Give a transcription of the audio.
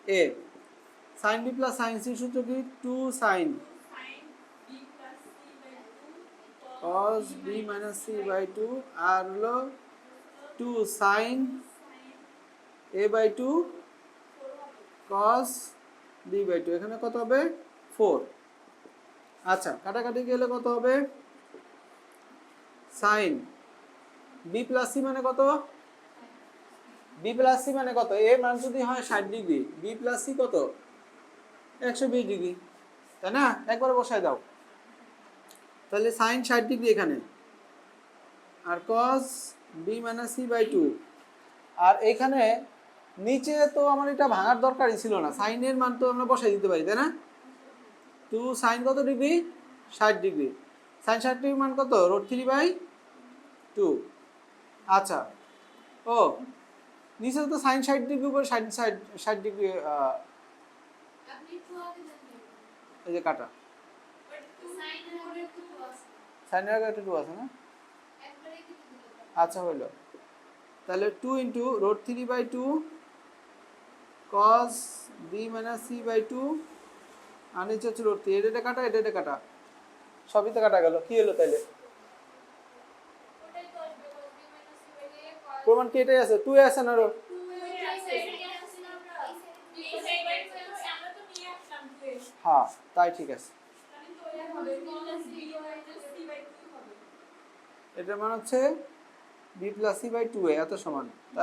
এ sine B plus sine C সূত্র কি 2 sine cos b minus c by 2 আর হলো 2 sin a by 2 cos b by 2 এখানে কত হবে 4। আচ্ছা কাটাকাটি গেলে কত হবে sin b plus c মানে কত b plus c মানে কত a মান যদি হয় 60 ডিগ্রি b plus c কত 120 ডিগ্রি তাই না একবার বসায় দাও তাহলে sin 60 ডিগ্রি এখানে আর cos b minus c by 2 আর এখানে নিচে তো আমার এটা ভাঙার দরকারই ছিল না sin এর মান তো আমরা বসাই দিতে পারি তাই না 2 sin কত ডিগ্রি 60 ডিগ্রি sin 60 ডিগ্রি মান কত √3/2 আচ্ছা ও নিচে তো sin 60 ডিগ্রি উপর 60 ডিগ্রি আপনি একটু আগে দেখেন এই যে কাটা সাইনের উপরে একটু আছে sin এর আগে একটা 2 আছে না একবারে কেটে দিতে আচ্ছা হইলো তাহলে 2 √3/2 cos b minus c by 2 আর নিচে হচ্ছে √3 এটা কাটা কাটা সবই তো কাটা গেল কি হলো তাইলে ওটাই তো আসবে cos b minus c by a cos প্রমাণ কি এটাই আছে 2 এ আছে না আরো 2 এর আছে এটা আছে না আমরা এই সাইড বাই আমরা তো নিয়ে আসলাম হ্যাঁ তাই ঠিক আছে তাহলে তো এটা হবে cos b minus c by 2 হবে এটার মান হচ্ছে b plus c by 2 এ এত সমান